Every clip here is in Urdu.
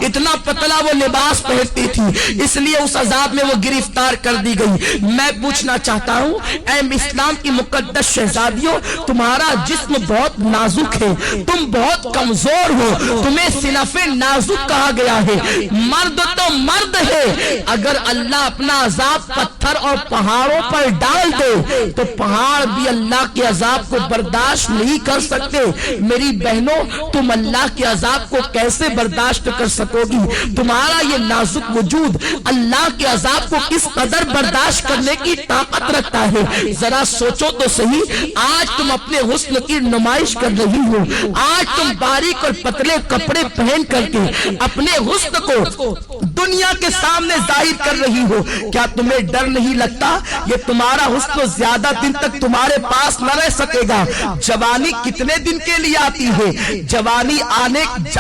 اتنا پتلا وہ لباس پہنتی تھی، اس لیے اس عذاب میں وہ گرفتار کر دی گئی۔ میں پوچھنا چاہتا ہوں اے اسلام کی مقدس شہزادیوں، تمہارا جسم بہت نازک ہے، تم بہت کمزور ہو، تمہیں صنف نازک کہا گیا ہے۔ مرد تو مرد ہے، اگر اللہ اپنا عذاب پتھر اور پہاڑوں پر ڈال دے تو پہاڑ بھی اللہ کے عذاب کو برداشت نہیں کر سکتے۔ میری بہنوں، تم اللہ کے عذاب کو کیسے برداشت کر سکو گی؟ تمہارا یہ نازک وجود اللہ کے عذاب کو کس قدر برداشت کرنے کی طاقت رکھتا ہے؟ ذرا سوچو تو صحیح۔ آج تم اپنے حسن کی نمائش کر رہی ہو، آج تم باریک اور پتلے کپڑے پہن کر کے اپنے حسن کو دنیا کے سامنے ظاہر کر رہی ہو، کیا تمہیں ڈر نہیں لگتا یہ تمہارا حسن زیادہ دن تک تمہارے پاس نہ رہ سکے گا؟ جوانی کتنے دن کے لیے آتی ہے؟ جوانی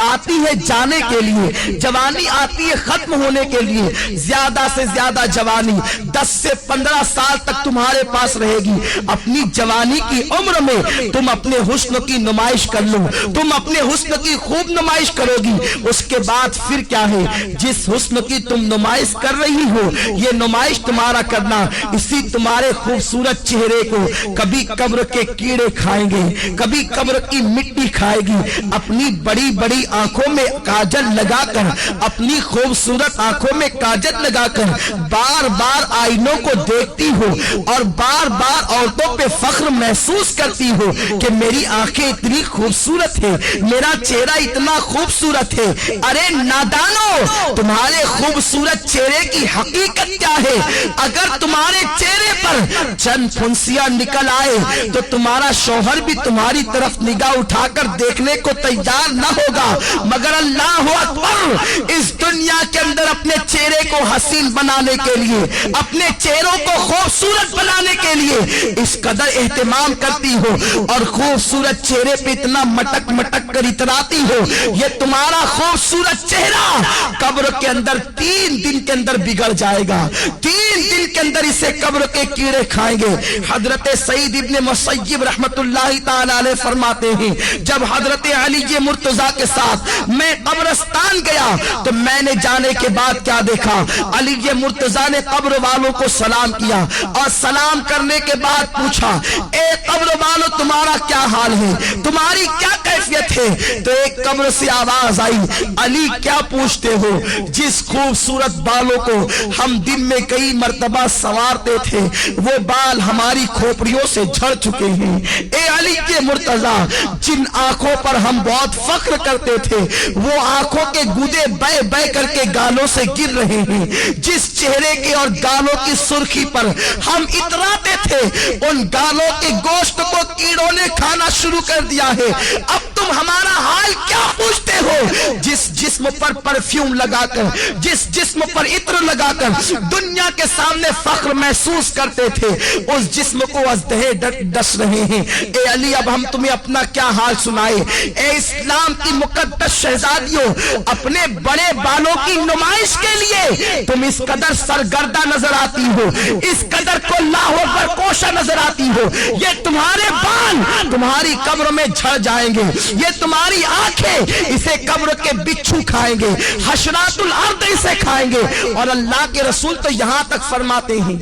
آتی ہے جانے کے لیے، جوانی آتی ہے ختم ہونے کے لیے۔ زیادہ سے زیادہ جوانی 10 سے 15 سال تک تمہارے پاس رہے گی۔ اپنی جوانی کی عمر میں تم اپنے حسن کی نمائش کر لو، تم اپنے حسن کی خوب نمائش کرو گی۔ اس کے بعد پھر کیا ہے؟ جس حسن کی تم نمائش کر رہی ہو، یہ نمائش تمہارا کرنا اسی تمہارے خوبصورت چہرے کو کبھی قبر کے کیڑے کھائیں گے، کبھی قبر کی مٹی کھائے گی۔ اپنی بڑی بڑی آنکھوں میں کاجل لگا کر، اپنی خوبصورت آنکھوں میں کاجل لگا کر بار بار آئینوں کو دیکھتی ہو اور بار بار عورتوں پہ فخر محسوس کرتی ہو کہ میری آنکھیں اتنی خوبصورت ہے، میرا چہرہ اتنا خوبصورت ہے۔ ارے نادانو، تمہارے خوبصورت چہرے کی حقیقت کیا ہے؟ اگر تمہارے چہرے پر چند پھنسیاں نکل آئے تو تمہارا شوہر بھی تمہاری طرف نگاہ اٹھا کر دیکھنے کو تیار نہ ہوگا، مگر اللہ اکبر، اس دنیا کے اندر اپنے چہرے کو حسین بنانے کے لیے، اپنے چہروں کو خوبصورت بنانے کے لیے اس قدر اہتمام کرتی ہو اور خوبصورت چہرے پہ اتنا مٹک مٹک کر اتراتی ہو۔ یہ تمہارا خوبصورت چہرہ قبر کے اندر 3 دن کے اندر بگڑ جائے گا، 3 دن کے اندر اسے قبر کے کیڑے کھائیں گے۔ حضرت سعید ابن مسیب رحمت اللہ تعالی علیہ فرماتے ہیں، جب حضرت علی مرتضیٰ کے ساتھ میں قبرستان گیا تو میں نے جانے کے بعد کیا دیکھا؟ علی مرتضیٰ نے قبر والوں کو سلام کیا اور سلام کرنے کے بعد پوچھا، اے قبر والوں، تمہارا کیا حال ہے؟ تمہاری کیا کیفیت ہے؟ تو ایک قبر سے آواز آئی، علی کیا پوچھتے ہو؟ جس خوبصورت بالوں کو ہم دن میں کئی مرتبہ سنوارتے تھے وہ بال ہماری کھوپڑیوں سے جھڑ چکے ہیں۔ اے علی کے مرتضیٰ، جن آنکھوں پر ہم بہت فخر کرتے تھے وہ آنکھوں کے گودے بے بے کر کے گالوں سے گر رہے ہیں۔ جس چہرے کے اور گالوں کی سرخی پر ہم اتراتے تھے ان گالوں کے گوشت کو کیڑوں نے کھانا شروع کر دیا ہے۔ اب تم ہمارا حال کیا پوچھتے ہو؟ جس جسم پر پرفیوم لگا کر، جس جسم پر عطر لگا کر دنیا کے سامنے فخر محسوس کرتے تھے، اس جسم کو ازدہے ڈس رہے ہیں۔ اے علی، اب ہم تمہیں اپنا کیا حال سنائے؟ اے اسلام کی مقدس شہزادیوں، اپنے بڑے بالوں کی نمائش کے لیے تم اس قدر سرگردہ نظر آتی ہو، اس قدر کو لاہور پر کوشا نظر آتی ہو۔ یہ تمہارے بال تمہاری قبر میں جھڑ جائیں گے، یہ تمہاری آنکھیں اسے قبر کے بچھو کھائیں گے، حشرات الارض اسے کھائیں گے۔ اور اللہ کے رسول تو یہاں تک فرماتے ہیں،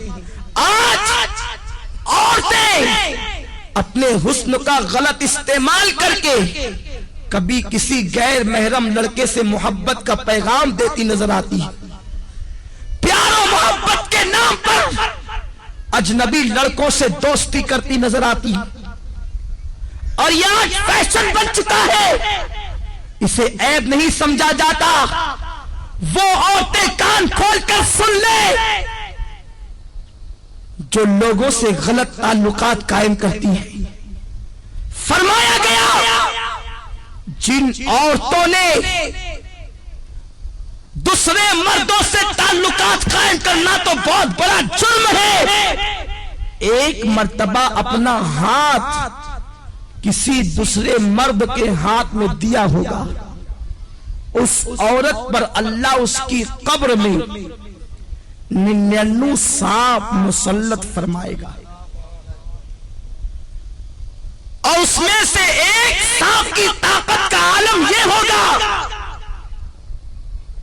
آج عورتیں اپنے حسن کا غلط استعمال کر کے کبھی کسی غیر محرم لڑکے سے محبت کا پیغام دیتی نظر آتی ہے، پیار و محبت کے نام پر اجنبی لڑکوں سے دوستی کرتی نظر آتی ہے، اور یہ آج فیشن بن چکا ہے، اسے عیب نہیں سمجھا جاتا۔ وہ عورتیں کان کھول کر سن لے جو لوگوں سے غلط تعلقات قائم کرتی ہیں۔ فرمایا گیا جن عورتوں نے دوسرے مردوں سے تعلقات قائم کرنا تو بہت بڑا جرم ہے، ایک مرتبہ اپنا ہاتھ کسی دوسرے مرد کے ہاتھ میں دیا ہوگا، اس عورت پر اللہ اس کی قبر میں 99 سانپ مسلط فرمائے گا، اور اس میں سے ایک سانپ کی طاقت کا عالم یہ ہوگا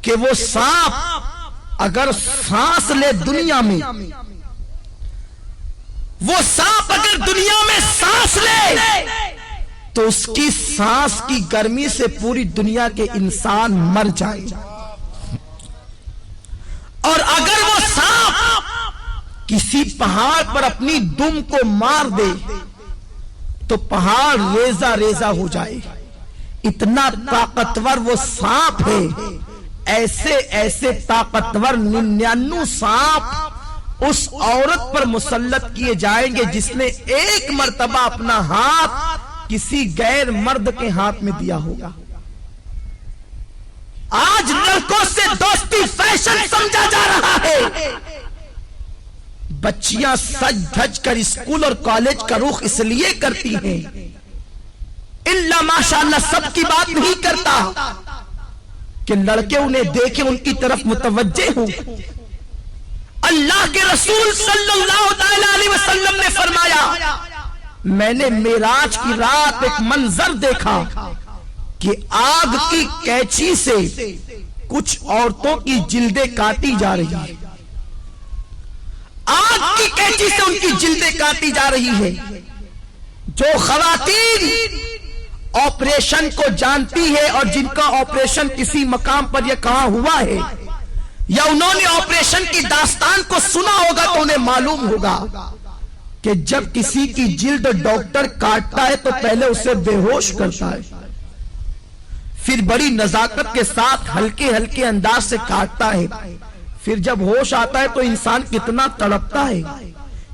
کہ وہ سانپ اگر سانس لے دنیا میں، وہ سانپ اگر دنیا میں سانس لے تو اس کی سانس کی گرمی سے پوری دنیا کے انسان مر جائے، اور اگر وہ سانپ کسی پہاڑ پر اپنی دم کو مار دے تو پہاڑ ریزہ ریزہ ہو جائے، اتنا طاقتور وہ سانپ ہے۔ ایسے ایسے طاقتور 99 سانپ اس عورت پر مسلط کیے جائیں گے جس نے ایک مرتبہ اپنا ہاتھ کسی غیر مرد کے ہاتھ میں دیا ہوگا۔ آج لڑکوں سے دوستی فیشن سمجھا جا رہا ہے، بچیاں سج دھج کر اسکول اور کالج کا رخ اس لیے کرتی ہیں، اللہ ماشاءاللہ سب کی بات نہیں کرتا کہ لڑکے انہیں دیکھیں، ان کی طرف متوجہ ہوں۔ اللہ کے رسول صلی اللہ علیہ وسلم نے فرمایا، میں نے معراج کی رات ایک منظر دیکھا کہ آگ کی کینچی سے کچھ عورتوں کی جلدیں کاٹی جا رہی ہیں، آگ کی کینچی سے ان کی جلدیں کاٹی جا رہی ہے۔ جو خواتین آپریشن کو جانتی ہے اور جن کا آپریشن کسی مقام پر یہ کہاں ہوا ہے یا انہوں نے آپریشن کی داستان کو سنا ہوگا تو انہیں معلوم ہوگا کہ جب کسی کی جلد ڈاکٹر کاٹتا ہے تو پہلے اسے بے ہوش کرتا ہے، پھر بڑی نزاکت کے ساتھ ہلکے ہلکے انداز سے کاٹتا ہے، پھر جب ہوش آتا ہے تو انسان کتنا تڑپتا ہے،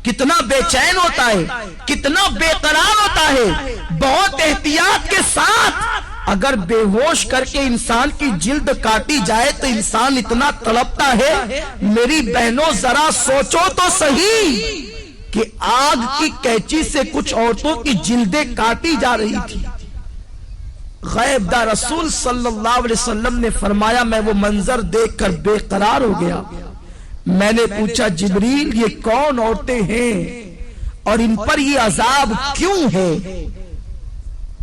کتنا بے چین ہوتا ہے، کتنا بے قرار ہوتا ہے۔ بہت احتیاط کے ساتھ اگر بے ہوش کر کے انسان کی جلد کاٹی جائے تو انسان اتنا تڑپتا ہے۔ میری بہنوں ذرا سوچو تو صحیح کہ آگ کی کینچی سے کچھ عورتوں کی جلدیں کاٹی جا رہی تھی۔ غیب دار رسول صلی اللہ علیہ وسلم نے فرمایا، میں وہ منظر دیکھ کر بے قرار ہو گیا۔ میں نے پوچھا، جبریل یہ کون عورتیں ہیں اور ان پر یہ عذاب کیوں ہے؟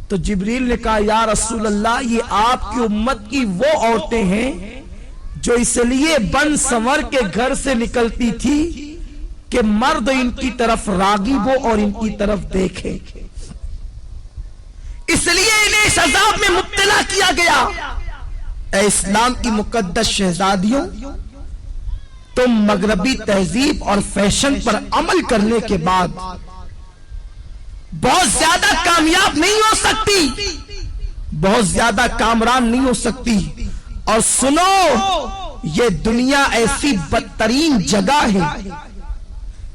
تو جبریل نے کہا، یا رسول اللہ یہ آپ کی امت کی وہ عورتیں ہیں جو اس لیے بن سنور کے گھر سے نکلتی تھی کہ مرد ان کی طرف راغب ہو اور ان کی طرف دیکھے، اس لیے انہیں اس عذاب میں مبتلا کیا گیا۔ اے اسلام کی مقدس شہزادیوں، تم مغربی تہذیب اور فیشن پر عمل کرنے کے بعد بہت زیادہ کامیاب نہیں ہو سکتی، بہت زیادہ کامران نہیں ہو سکتی۔ اور سنو، یہ دنیا ایسی بدترین جگہ ہے،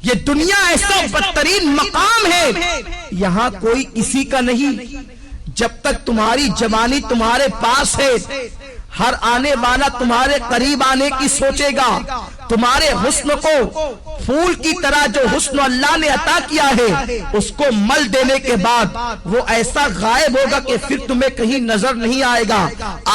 یہ دنیا ایسا بدترین مقام ہے، یہاں کوئی کسی کا نہیں۔ جب تک تمہاری جوانی تمہارے پاس ہے، ہر آنے والا تمہارے قریب آنے کی سوچے گا، تمہارے حسن کو پھول کی طرح جو حسن اللہ نے عطا کیا ہے اس کو مل دینے کے بعد وہ ایسا غائب ہوگا کہ پھر تمہیں کہیں نظر نہیں آئے گا۔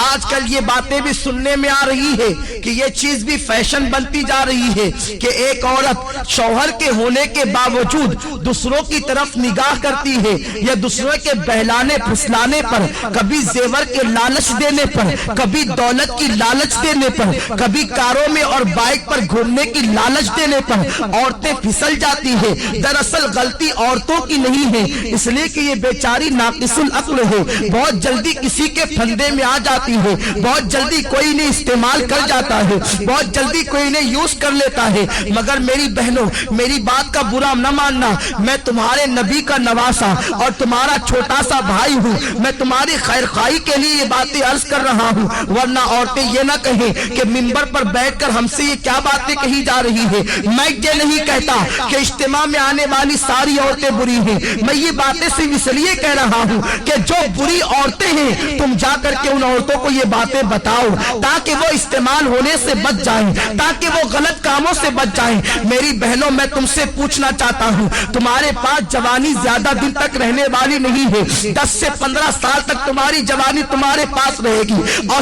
آج کل یہ باتیں بھی سننے میں آ رہی ہے کہ یہ چیز بھی فیشن بنتی جا رہی ہے کہ ایک عورت شوہر کے ہونے کے باوجود دوسروں کی طرف نگاہ کرتی ہے، یا دوسروں کے بہلانے پھسلانے پر، کبھی زیور کے لالچ دینے پر، کبھی دولت کی لالچ دینے پر، کبھی کاروں میں اور بائک پر گھومنے کی لالچ دینے پر عورتیں پھسل جاتی ہے۔ دراصل غلطی عورتوں کی نہیں ہے، اس لیے کہ یہ بیچاری ناقص العقل ہے، بہت جلدی کسی کے پھندے میں آ جاتی ہے، بہت جلدی کوئی انہیں استعمال کر جاتا ہے، بہت جلدی کوئی انہیں یوز کر لیتا ہے۔ مگر میری بہنوں، میری بات کا برا نہ ماننا، میں تمہارے نبی کا نواسا اور تمہارا چھوٹا سا بھائی ہوں، میں تمہاری خیر خواہی کے لیے یہ باتیں عرض کر رہا ہوں، ورنہ عورتیں یہ نہ کہیں کہ منبر پر بیٹھ کر ہم سے یہ کیا باتیں کہی جا رہی ہے۔ میں یہ نہیں کہتا کہ اجتماع میں آنے والی ساری عورتیں بری ہیں، میں یہ باتیں صرف اس لیے کہہ رہا ہوں کہ جو بری عورتیں ہیں تم جا کر کے ان عورتوں کو یہ باتیں بتاؤ تاکہ وہ استعمال ہونے سے بچ جائیں، تاکہ وہ غلط کاموں سے بچ جائیں۔ میری بہنوں، میں تم سے پوچھنا چاہتا ہوں، تمہارے پاس جوانی زیادہ دن تک رہنے والی نہیں ہے، 10 سے 15 سال تک تمہاری جوانی تمہارے پاس رہے گی۔ اور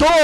2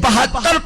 72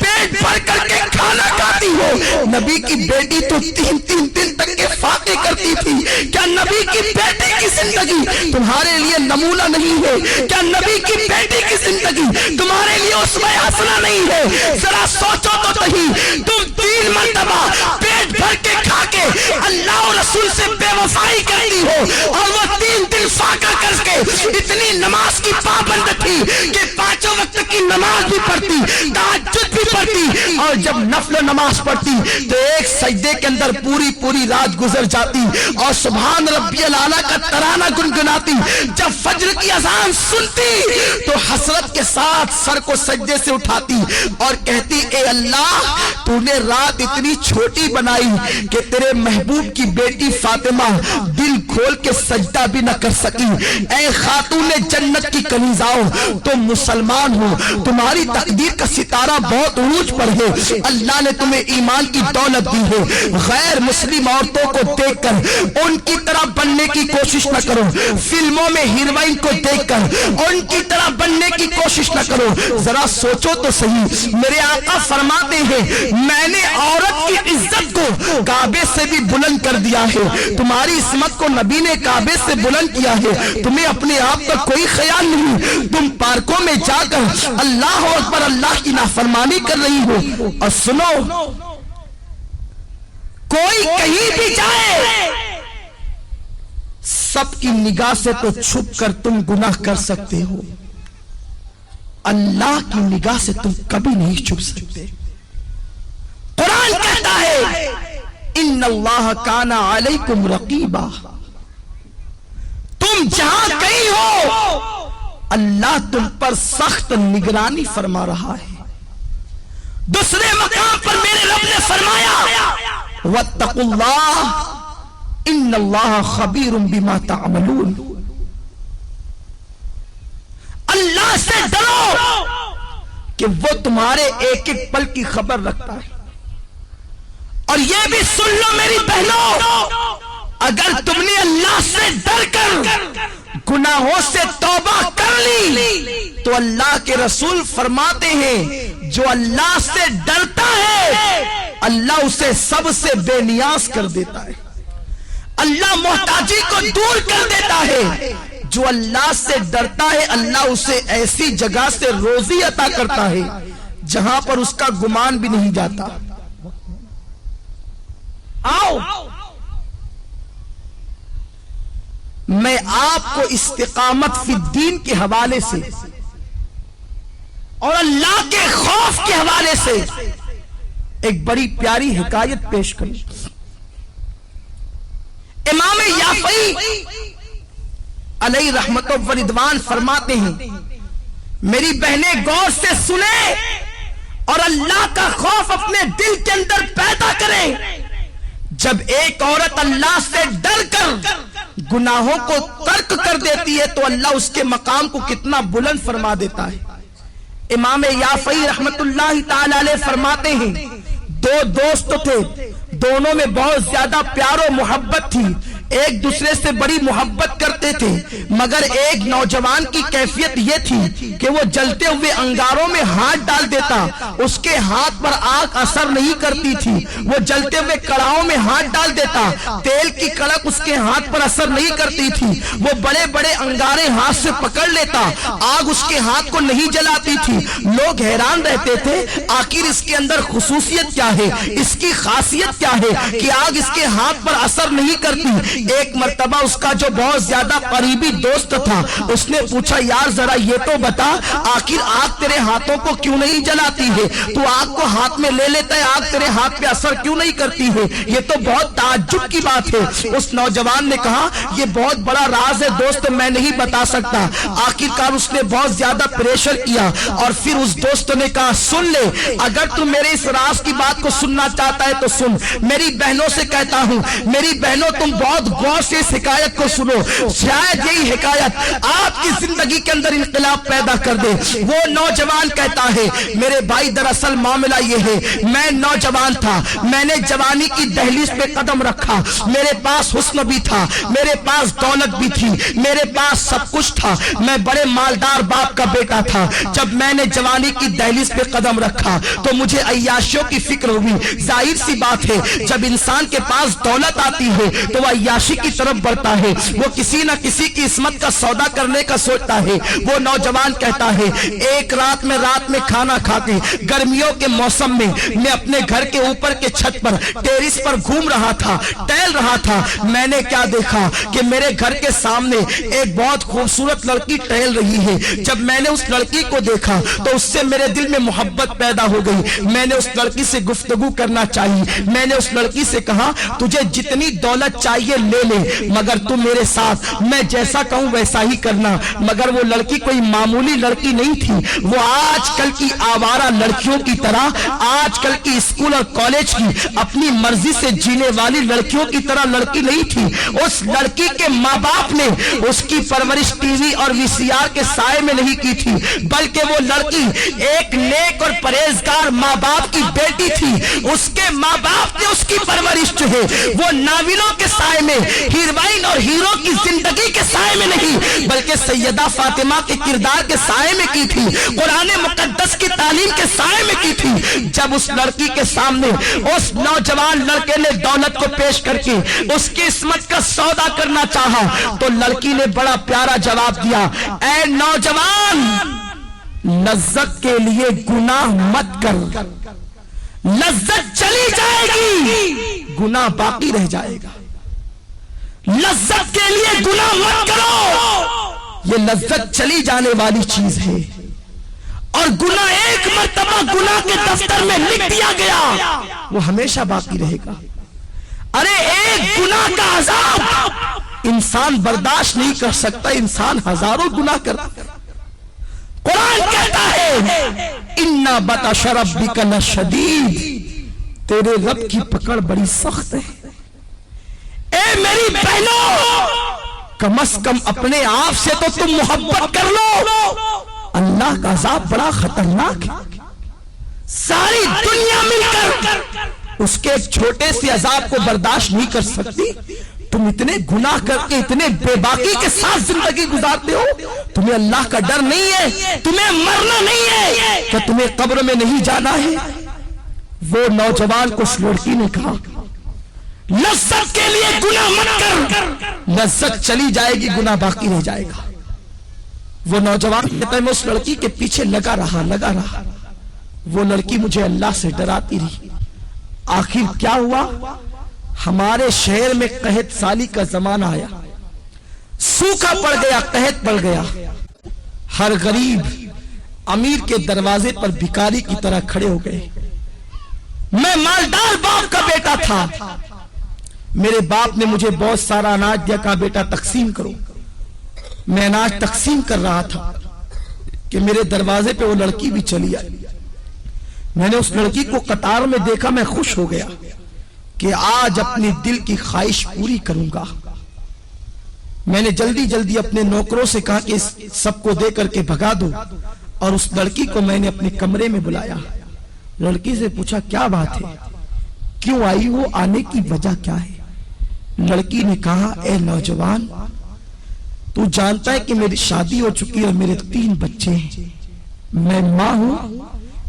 پیٹ بھر کر کے کھانا کھاتی ہو؟ نبی کی بیٹی تو 3 دن تک کے فاقے کرتی تھی. کیا نبی کی بیٹی کی زندگی تمہارے لیے نمونہ نہیں ہے؟ کیا نبی کی بیٹی کی زندگی تمہارے لیے اسوہ حسنہ نہیں ہے؟ ذرا سوچو تو صحیح. تم 3 مرتبہ پیٹ بھر کے کھا کے اللہ اور رسول سے بے وفائی کرتی ہو، اور وہ 3 دن فاقہ کر کے اتنی نماز کی پابند تھی کہ 5 وقت کی نماز بھی پڑھتی، تہجد بھی پڑھتی، اور جب نفل نماز پڑھتی تو ایک سجدے کے اندر پوری رات گزر جاتی اور سبحان ربی الاعلیٰ کا ترانہ گنگناتی. جب فجر کی اذان سنتی تو حسرت کے ساتھ سر کو سجدے سے اٹھاتی اور کہتی اے اللہ تو نے رات اتنی چھوٹی بنائی کہ تیرے محبوب کی بیٹی فاطمہ دل کھول کے سجدہ بھی نہ کر سکی. اے خاتون جنت کی کنیزاؤ تم مسلمان ہو، تمہاری تقدیر کا ستارہ بہت عروج پر ہے، اللہ نے تمہیں ایمان کی دولت دی ہے. غیر مسلم عورتوں کو دیکھ کر ان کی طرح بننے کی کوشش نہ کرو، فلموں میں ہیروئن کو دیکھ کر ان کی طرح بننے کی کوشش نہ کرو. ذرا سوچو تو صحیح. میرے آقا فرماتے ہیں میں نے عورت کی عزت کو کعبے سے بھی بلند کر دیا ہے. تمہاری عصمت کو نبی نے کعبے سے بلند کیا ہے، تمہیں اپنے آپ کا کوئی خیال نہیں. تم پارکوں میں جا کر اللہ اکبر اللہ کی نافرمانی کر رہی ہو. اور سنو، کوئی کہیں بھی جائے سب کی نگاہ سے تو چھپ کر تم گناہ کر سکتے ہو، اللہ کی نگاہ سے تم کبھی نہیں چھپ سکتے. قرآن کہتا ہے ان اللہ کان علیکم رقیبا. تم جہاں کہیں ہو اللہ تم پر سخت نگرانی فرما رہا ہے. دوسرے مقام پر میرے رب نے فرمایا واتقوا اللہ ان اللہ خبیر بما تعملون. اللہ سے ڈرو کہ وہ تمہارے ایک ایک پل کی خبر رکھتا ہے. اور یہ بھی سن لو میری بہنوں، اگر تم نے اللہ سے ڈر کر گناہوں سے توبہ کر لی تو اللہ کے رسول فرماتے ہیں جو اللہ سے ڈرتا ہے اللہ اسے سب سے بے نیاز کر دیتا ہے. اللہ محتاجی کو دور کر دیتا ہے. جو اللہ سے ڈرتا ہے اللہ اسے ایسی جگہ سے روزی عطا کرتا ہے جہاں پر اس کا گمان بھی نہیں جاتا. آؤ میں آپ کو استقامت فی الدین کے حوالے سے اور اللہ کے خوف کے حوالے سے ایک بڑی پیاری حکایت پیش کروں. امام یافعی علیہ رحمت و رضوان فرماتے ہیں میری بہنیں غور سے سنیں اور اللہ کا خوف اپنے دل کے اندر پیدا کریں. جب ایک عورت اللہ سے ڈر کر گناہوں کو ترک کر دیتی ہے تو اللہ اس کے مقام کو کتنا بلند فرما دیتا ہے. امام یافعی رحمت اللہ تعالی علیہ فرماتے ہیں 2 دوست تھے، دونوں میں بہت زیادہ پیار و محبت تھی، ایک دوسرے سے بڑی محبت کرتے تھے، مگر ایک نوجوان کی کیفیت یہ تھی کہ وہ جلتے ہوئے انگاروں میں ہاتھ ڈال دیتا، اس کے ہاتھ پر آگ اثر نہیں کرتی تھی. وہ جلتے ہوئے کڑاہوں میں ہاتھ ڈال دیتا، تیل کی کڑک اس کے ہاتھ پر اثر نہیں کرتی تھی. وہ بڑے بڑے انگارے ہاتھ سے پکڑ لیتا، آگ اس کے ہاتھ کو نہیں جلاتی تھی. لوگ حیران رہتے تھے آخر اس کے اندر خصوصیت کیا ہے، اس کی خاصیت کیا ہے کہ آگ اس کے ہاتھ پر اثر نہیں کرتی. ایک مرتبہ اس کا جو بہت زیادہ قریبی دوست تھا اس نے پوچھا یار ذرا یہ تو بتا آخر آگ تیرے ہاتھوں کو کیوں نہیں جلاتی ہے، تو آگ کو ہاتھ میں لے لیتا ہے آگ تیرے ہاتھ پہ اثر کیوں نہیں کرتی ہے، یہ تو بہت تعجب کی بات ہے. اس نوجوان نے کہا یہ بہت بڑا راز ہے دوست میں نہیں بتا سکتا. آخرکار اس نے بہت زیادہ پریشر کیا اور پھر اس دوست نے کہا سن لے اگر تم میرے اس راز کی بات کو سننا چاہتا ہے تو سن. میری بہنوں سے کہتا ہوں میری بہنوں تم بہت غور سے اس حکایت کو سنو، شاید یہی حکایت آپ کی زندگی کے اندر انقلاب پیدا کر دے۔ وہ نوجوان کہتا ہے میرے بھائی دراصل معاملہ یہ ہے، میں نوجوان تھا، میں نے جوانی کی دہلیز پہ قدم رکھا، میرے پاس حسن بھی تھا، میرے پاس دولت بھی تھی، میرے پاس سب کچھ تھا، میں بڑے مالدار باپ کا بیٹا تھا۔ جب میں نے جوانی کی دہلیز پہ قدم رکھا تو مجھے عیاشیوں کی فکر ہوئی۔ ظاہر سی بات ہے جب انسان کے پاس دولت آتی ہے تو وہ عیاشی کی طرف بڑھتا ہے، وہ کسی نہ کسی کی عصمت کا سودا کرنے کا سوچتا ہے۔ وہ نوجوان کہتا ہے ایک رات میں کھانا کھا کے گرمیوں کے موسم میں اپنے گھر کے اوپر کے چھت پر ٹیرس پر گھوم رہا تھا، ٹہل رہا تھا، میں نے کیا دیکھا کہ میرے گھر کے سامنے ایک بہت خوبصورت لڑکی ٹہل رہی ہے۔ جب میں نے اس لڑکی کو دیکھا تو اس سے میرے دل میں محبت پیدا ہو گئی، میں نے اس لڑکی سے گفتگو کرنا چاہی، میں نے اس لڑکی سے کہا تجھے جتنی دولت چاہیے لے لے مگر تم میرے ساتھ میں جیسا کہوں ویسا ہی کرنا۔ مگر وہ لڑکی کوئی معمولی لڑکی نہیں تھی، وہ آج کل کی آوارہ لڑکیوں کی طرح، آج کل کی اسکول اور کالج کی اپنی مرضی سے جینے والی لڑکیوں کی طرح لڑکی نہیں تھی۔ اس لڑکی کے ماں باپ نے اس کی پرورش ٹی وی اور وی سی آر کے سائے میں نہیں کی تھی، بلکہ وہ لڑکی ایک نیک اور پرہیزگار ماں باپ کی بیٹی تھی۔ اس کے ماں باپ نے اس کی پرورش جو ہے وہ ناولوں کے سائے میں، ہیروئن اور ہیرو کی زندگی کے سائے میں نہیں بلکہ سیدہ فاطمہ کے کردار کے سائے میں کی تھی، قرآن مقدس کی تعلیم کے سائے میں کی تھی۔ جب اس لڑکی کے سامنے اس نوجوان لڑکے نے دولت کو پیش کر کے اس کی عصمت کا سودا کرنا چاہا تو لڑکی نے بڑا پیارا جواب دیا، اے نوجوان لذت کے لیے گناہ مت کر، لذت چلی جائے گی گناہ باقی رہ جائے گا۔ لذت کے لیے گناہ مت کرو، یہ لذت چلی جانے والی چیز ہے، اور گناہ ایک مرتبہ گناہ کے دفتر میں لکھ دیا گیا وہ ہمیشہ باقی رہے گا۔ ارے ایک گناہ کا عذاب انسان برداشت نہیں کر سکتا، انسان ہزاروں گناہ کرتا۔ قرآن کہتا ہے اِنَّ بَطْشَ رَبِّكَ لَشَدِيدٌ، تیرے رب کی پکڑ بڑی سخت ہے۔ اے میری بہنوں کم از کم اپنے آپ سے تو تم محبت کر لو، اللہ کا عذاب بڑا خطرناک ہے۔ ساری دنیا مل کر اس کے ایک چھوٹے سے عذاب کو برداشت نہیں کر سکتی، تم اتنے گناہ کر کے اتنے بے باکی کے ساتھ زندگی گزارتے ہو، تمہیں اللہ کا ڈر نہیں ہے، تمہیں مرنا نہیں ہے، کہ تمہیں قبر میں نہیں جانا ہے۔ وہ نوجوان کو اس لڑکی نے کہا لذت کے لیے گناہ مت کر، لذت چلی جائے گی گناہ باقی رہ جائے گا۔ وہ نوجوان کہتا ہے میں اس لڑکی کے پیچھے لگا رہا، وہ لڑکی مجھے اللہ سے ڈراتی رہی۔ آخر کیا ہوا، ہمارے شہر میں قحط سالی کا زمانہ آیا، سوکھا پڑ گیا، قحط پڑ گیا، ہر غریب امیر کے دروازے پر بھکاری کی طرح کھڑے ہو گئے۔ میں مالدار باپ کا بیٹا تھا، میرے باپ نے مجھے بہت سارا اناج دیا، کہا بیٹا تقسیم کرو۔ میں اناج تقسیم کر رہا تھا کہ میرے دروازے پہ وہ لڑکی بھی چلی آئی۔ میں نے اس لڑکی کو قطار میں دیکھا، میں خوش ہو گیا کہ آج اپنی دل کی خواہش پوری کروں گا۔ میں نے جلدی اپنے نوکروں سے کہا کہ اس سب کو دے کر کے بھگا دو، اور اس لڑکی کو میں نے اپنے کمرے میں بلایا۔ لڑکی سے پوچھا کیا بات ہے، کیوں آئی ہو، آنے کی وجہ کیا ہے؟ لڑکی نے کہا اے نوجوان تو جانتا ہے کہ میری شادی ہو چکی اور میرے 3 بچے ہیں، میں ماں ہوں،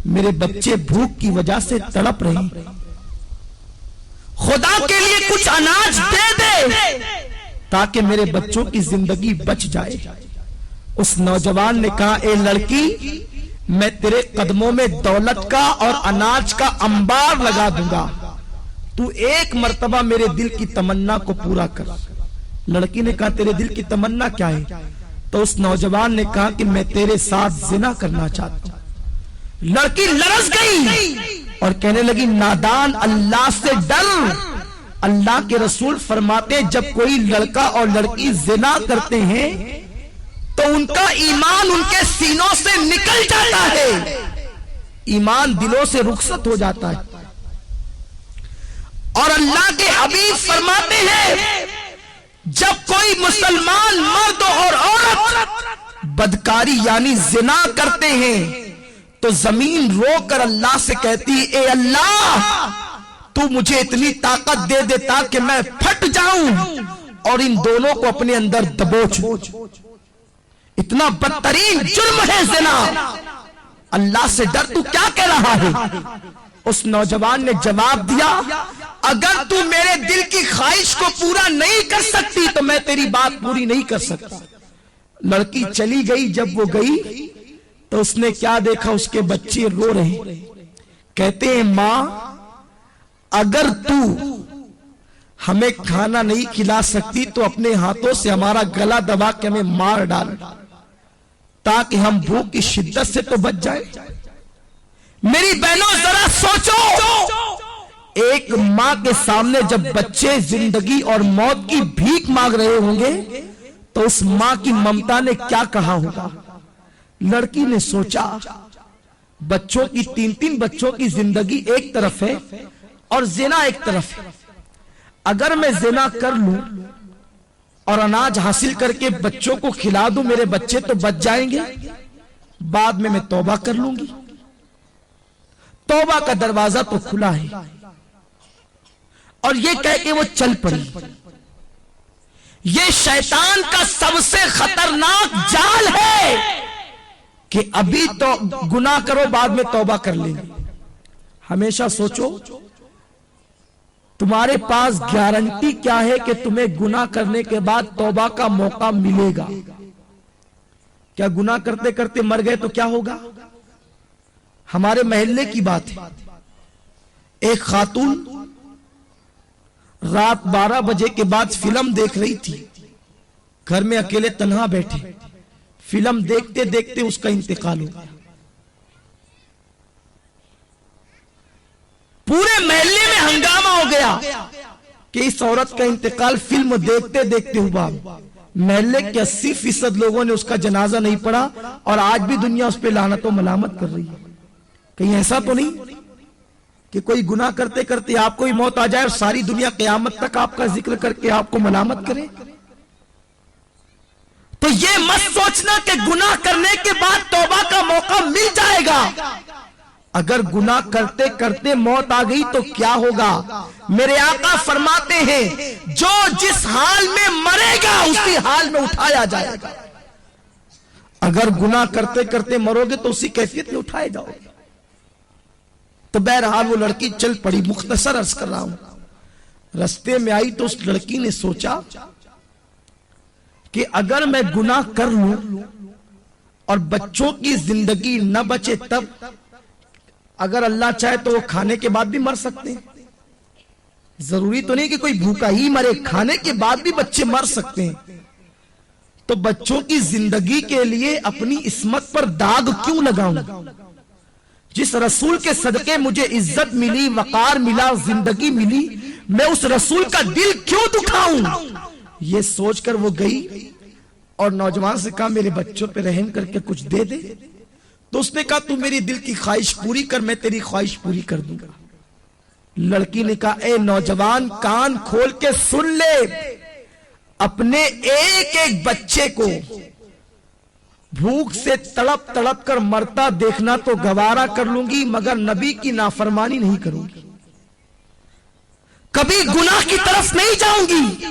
میرے بچے بھوک کی وجہ سے تڑپ رہے ہیں، خدا کے لیے کچھ اناج دے دے تاکہ میرے بچوں کی زندگی بچ جائے۔ اس نوجوان نے کہا اے لڑکی میں تیرے قدموں میں دولت کا اور اناج کا انبار لگا دوں گا، تو ایک مرتبہ میرے دل کی تمنا کو پورا کر۔ لڑکی نے کہا تیرے دل کی تمنا کیا ہے؟ تو اس نوجوان نے کہا کہ میں تیرے ساتھ زنا کرنا چاہتا ہوں۔ لڑکی لرز گئی اور کہنے لگی نادان اللہ سے ڈر، اللہ کے رسول فرماتے جب کوئی لڑکا اور لڑکی زنا کرتے ہیں تو ان کا ایمان ان کے سینوں سے نکل جاتا ہے، ایمان دلوں سے رخصت ہو جاتا ہے۔ اور اللہ کے حبیب فرماتے ہیں جب کوئی مسلمان مرد اور عورت بدکاری یعنی زنا کرتے ہیں تو زمین رو کر اللہ سے کہتی اے اللہ تو مجھے اتنی طاقت دے دے تاکہ میں پھٹ جاؤں اور ان دونوں کو اپنے اندر دبوچوں. اتنا بدترین جرم ہے زنا. اللہ سے ڈر، تو کیا کہہ رہا ہے؟ اس نوجوان نے جواب دیا اگر تو میرے دل کی خواہش کو پورا نہیں کر سکتی تو میں تیری بات پوری نہیں کر سکتا. لڑکی چلی گئی. جب وہ گئی تو اس نے کیا دیکھا؟ اس کے بچے رو رہے. کہتے ہیں ماں اگر تو ہمیں کھانا نہیں کھلا سکتی تو اپنے ہاتھوں سے ہمارا گلا دبا کے ہمیں مار ڈال تاکہ ہم بھوک کی شدت سے تو بچ جائیں. میری بہنوں ذرا سوچو، ایک ماں کے سامنے جب بچے زندگی اور موت کی بھیک مانگ رہے ہوں گے تو اس ماں کی ممتا نے کیا کہا ہوگا؟ لڑکی نے سوچا بچوں کی تین بچوں کی زندگی ایک طرف ہے اور زنا ایک طرف ہے. اگر میں زنا کر لوں اور اناج حاصل کر کے بچوں کو کھلا دوں میرے بچے تو بچ جائیں گے، بعد میں توبہ کر لوں گی. توبہ کا دروازہ تو کھلا ہے. اور یہ کہہ کے وہ چل پڑی. یہ شیطان کا سب سے خطرناک جال ہے کہ ابھی تو گناہ کرو بعد میں توبہ کر لیں گے. ہمیشہ سوچو تمہارے پاس گارنٹی کیا ہے کہ تمہیں گناہ کرنے کے بعد توبہ کا موقع ملے گا؟ کیا گناہ کرتے کرتے مر گئے تو کیا ہوگا؟ ہمارے محلے کی بات ہے. ایک خاتون رات 12 بجے کے بعد فلم دیکھ رہی تھی. گھر میں اکیلے تنہا بیٹھے فلم دیکھتے دیکھتے اس کا انتقال ہو گیا. پورے محلے میں ہنگامہ ہو گیا کہ اس عورت کا انتقال فلم دیکھتے دیکھتے ہوا. محلے کے 80% لوگوں نے اس کا جنازہ نہیں پڑھا اور آج بھی دنیا اس پہ لعنت و ملامت کر رہی ہے. کہیں ایسا تو نہیں کہ کوئی گناہ کرتے کرتے آپ کو ہی موت آ جائے اور ساری دنیا قیامت تک آپ کا ذکر کر کے آپ کو ملامت کرے؟ تو یہ مت سوچنا کہ گناہ کرنے کے بعد توبہ کا موقع مل جائے گا. اگر گناہ کرتے کرتے موت آ گئی تو کیا ہوگا؟ میرے آقا فرماتے ہیں جو جس حال میں مرے گا اسی حال میں اٹھایا جائے گا. اگر گناہ کرتے کرتے مرو گے تو اسی کیفیت میں اٹھائے جاؤ گے. تو بہرحال وہ لڑکی چل پڑی. مختصر عرض کر رہا ہوں. رستے میں آئی تو اس لڑکی نے سوچا کہ اگر میں گناہ کر لوں اور بچوں کی زندگی نہ بچے تب اگر اللہ چاہے تو وہ کھانے کے بعد بھی مر سکتے ہیں. ضروری تو نہیں کہ کوئی بھوکا ہی مرے، کھانے کے بعد بھی بچے مر سکتے ہیں. تو بچوں کی زندگی کے لیے اپنی عصمت پر داغ کیوں لگاؤں؟ جس رسول کے صدقے مجھے عزت ملی، وقار ملا، زندگی ملی، میں اس رسول کا دل کیوں دکھاؤں؟ یہ سوچ کر وہ گئی اور نوجوان سے کہا میرے بچوں پہ رحم کر کے کچھ دے دے. تو اس نے کہا تو میری دل کی خواہش پوری کر، میں تیری خواہش پوری کر دوں گا. لڑکی نے کہا اے نوجوان کان کھول کے سن لے، اپنے ایک ایک بچے کو بھوک سے تڑپ تڑپ کر مرتا دیکھنا تو گوارا کر لوں گی مگر نبی کی نافرمانی نہیں کروں گی، کبھی گناہ کی طرف نہیں جاؤں گی.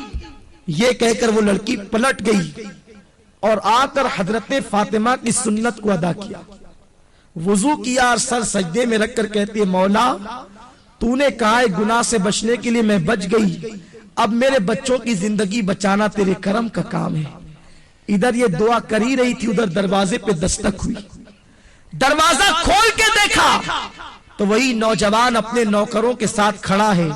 یہ کہہ کر وہ لڑکی پلٹ گئی اور آ کر حضرت فاطمہ کی سنت کو ادا کیا. وضو کیا اور سر سجدے میں رکھ کر کہتی ہے مولا تو نے کہا ہے گناہ سے بچنے کے لیے میں بچ گئی، اب میرے بچوں کی زندگی بچانا تیرے کرم کا کام ہے. ادھر یہ دعا کر ہی رہی تھی ادھر دروازے پہ دستک ہوئی. دروازہ کھول کے دیکھا تو وہی نوجوان اپنے نوکروں کے ساتھ کھڑا ہے.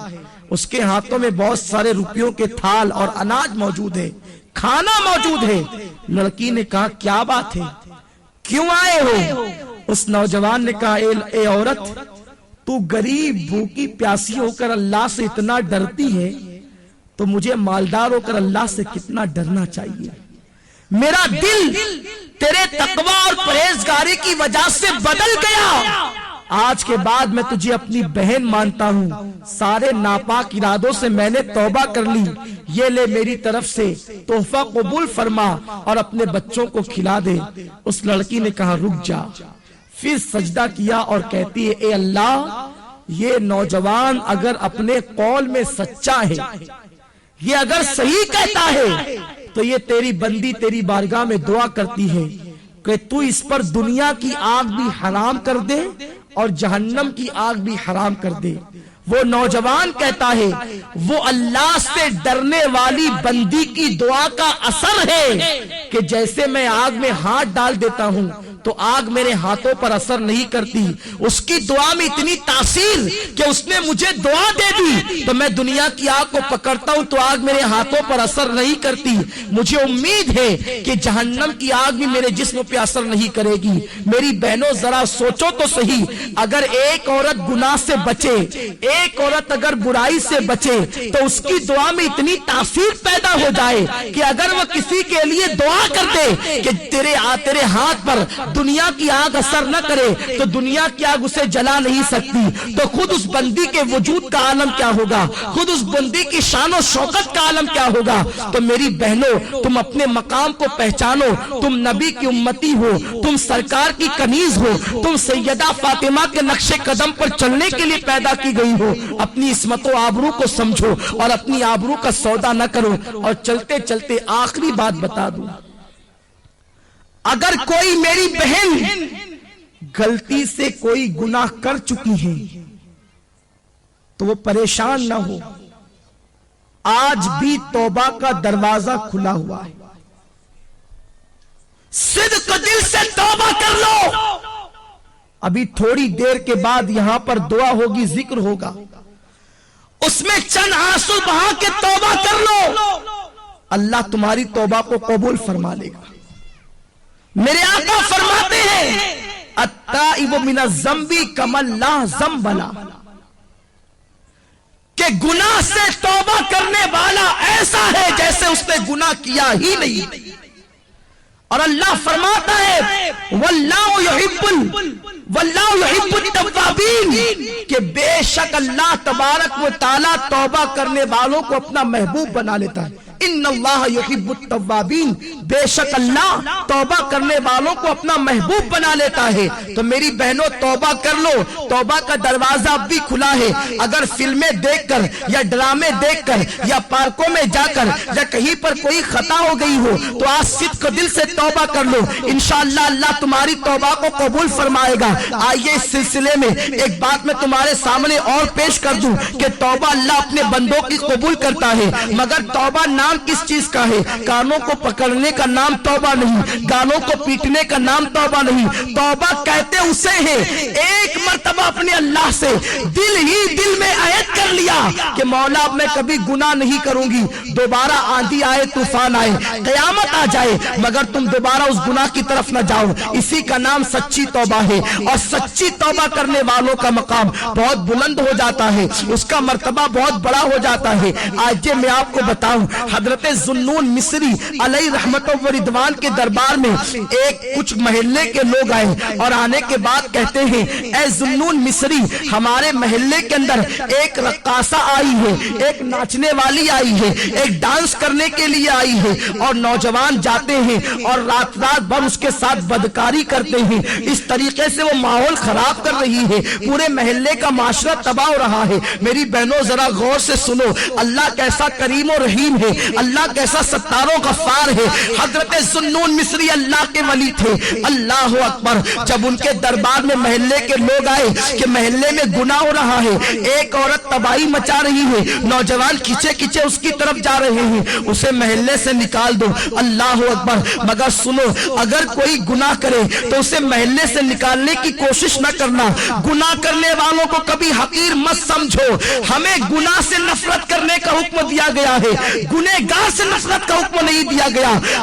اس کے ہاتھوں میں بہت سارے روپیوں کے تھال اور اناج موجود ہے، کھانا موجود ہے. لڑکی نے کہا کیا بات ہے، کیوں آئے ہو؟ اس نوجوان نے کہا اے عورت تو غریب بھوکی پیاسی ہو کر اللہ سے اتنا ڈرتی ہے تو مجھے مالدار ہو کر اللہ سے کتنا ڈرنا چاہیے. میرا دل تیرے تقوی اور پرہیزگاری کی وجہ سے بدل گیا. آج کے بعد میں تجھے اپنی بہن مانتا ہوں، سارے ناپاک ارادوں سے میں نے توبہ کر لی، یہ لے میری طرف سے تحفہ قبول فرما اور اپنے بچوں کو کھلا دے۔ اس لڑکی نے کہا رک جا، پھر سجدہ کیا اور کہتی ہے اے اللہ، یہ نوجوان اگر اپنے قول میں سچا ہے، یہ اگر صحیح کہتا ہے تو یہ تیری بندی تیری بارگاہ میں دعا کرتی ہے کہ تو اس پر دنیا کی آگ بھی حرام کر دے اور جہنم کی آگ بھی حرام کر دے۔ وہ نوجوان کہتا ہے وہ اللہ سے ڈرنے والی بندی کی دعا کا اثر ہے کہ جیسے میں آگ میں ہاتھ ڈال دیتا ہوں تو آگ میرے ہاتھوں پر اثر نہیں کرتی، اس کی دعا میں اتنی تاثیر کہ اس نے مجھے دعا دے دی تو میں دنیا کی آگ کو پکڑتا ہوں تو آگ میرے ہاتھوں پر اثر نہیں کرتی۔ مجھے امید ہے کہ جہنم کی آگ بھی میرے جسم پہ اثر نہیں کرے گی۔ میری بہنوں ذرا سوچو تو صحیح، اگر ایک عورت گناہ سے بچے، ایک عورت اگر برائی سے بچے تو اس کی دعا میں اتنی تاثیر پیدا ہو جائے کہ اگر وہ کسی کے لیے دعا کر دے کہ تیرے ہاتھ پر دنیا کی آگ اثر نہ کرے تو دنیا کی آگ اسے جلا نہیں سکتی، تو خود اس بندی کے وجود کا عالم کیا ہوگا، خود اس بندی کی شان و شوکت کا عالم کیا ہوگا۔ تو میری بہنوں تم اپنے مقام کو پہچانو، تم نبی کی امتی ہو، تم سرکار کی کنیز ہو، تم سیدہ فاطمہ کے نقش قدم پر چلنے کے لیے پیدا کی گئی ہو۔ اپنی عصمت و آبرو کو سمجھو اور اپنی آبرو کا سودا نہ کرو۔ اور چلتے چلتے آخری بات بتا دوں، اگر کوئی میری بہن غلطی سے کوئی گناہ کر چکی ہے تو وہ پریشان نہ ہو، آج بھی توبہ کا دروازہ کھلا ہوا ہے، صدق دل سے توبہ کر لو۔ ابھی تھوڑی دیر کے بعد یہاں پر دعا ہوگی، ذکر ہوگا، اس میں چند آنسو بہا کے توبہ کر لو، اللہ تمہاری توبہ کو قبول فرما لے گا۔ میرے آقا فرماتے ہیں التائب من الذنب کمن لا ذنب لہ، کہ گناہ سے توبہ کرنے والا ایسا ہے جیسے اس نے گناہ کیا ہی نہیں۔ اور اللہ فرماتا ہے واللہ یحب التوابین، کہ بے شک اللہ تبارک و تعالی توبہ کرنے والوں کو اپنا محبوب بنا لیتا ہے۔ ان اللہ یحب التوابین، بے شک اللہ توبہ کرنے والوں کو اپنا محبوب بنا لیتا ہے۔ تو میری بہنوں توبہ کر لو، توبہ کا دروازہ اب بھی کھلا ہے۔ اگر فلمیں دیکھ کر یا ڈرامے دیکھ کر یا پارکوں میں جا کر یا کہیں پر کوئی خطا ہو گئی ہو تو آج صدق دل سے توبہ کر لو، انشاءاللہ اللہ تمہاری توبہ کو قبول فرمائے گا۔ آئیے اس سلسلے میں ایک بات میں تمہارے سامنے اور پیش کر دوں کہ توبہ اللہ اپنے بندوں کی قبول کرتا ہے، مگر توبہ نام کس چیز کا ہے؟ کانوں کو پکڑنے کا نام توبہ نہیں، گالوں کو پیٹنے کا نام توبہ نہیں۔ توبہ کہتے اسے ہیں ایک مرتبہ اپنے اللہ سے دل ہی دل میں عہد کر لیا کہ مولا اب میں کبھی گناہ نہیں کروں گی، دوبارہ آندھی آئے طوفان آئے قیامت آ جائے مگر تم دوبارہ اس گناہ کی طرف نہ جاؤ، اسی کا نام سچی توبہ ہے۔ اور سچی توبہ کرنے والوں کا مقام بہت بلند ہو جاتا ہے، اس کا مرتبہ بہت بڑا ہو جاتا ہے۔ آج میں آپ کو بتاؤں، حضرت ذوالنون مصری علیہ رحمت و رضوان کے دربار میں ایک کچھ محلے کے لوگ آئے اور آنے کے بعد کہتے ہیں اے ذوالنون مصری، ہمارے محلے کے اندر ایک رقاصہ آئی ہے، ایک ناچنے والی آئی ہے، ایک ڈانس کرنے کے لیے آئی ہے، اور نوجوان جاتے ہیں اور رات بھر اس کے ساتھ بدکاری کرتے ہیں، اس طریقے سے وہ ماحول خراب کر رہی ہے، پورے محلے کا معاشرہ تباہ ہو رہا ہے۔ میری بہنوں ذرا غور سے سنو، اللہ کیسا کریم و رحیم ہے، اللہ کیسا ستار و غفار ہے۔ حضرت ذوالنون مصری اللہ کے ولی تھے، اللہ اکبر۔ جب ان کے دربار میں محلے کے لوگ آئے کہ محلے میں گناہ ہو رہا ہے، ایک عورت تباہی مچا رہی ہے، نوجوان کھچے کھچے اس کی طرف جا رہے ہیں، اسے محلے سے نکال دو، اللہ اکبر۔ مگر سنو، اگر کوئی گناہ کرے تو اسے محلے سے نکالنے کی کوشش نہ کرنا، گناہ کرنے والوں کو کبھی حقیر مت سمجھو، ہمیں گناہ سے نفرت کرنے کا حکم دیا گیا ہے، گنہگار سے نفرت کا حکم نہیں دیا گیا۔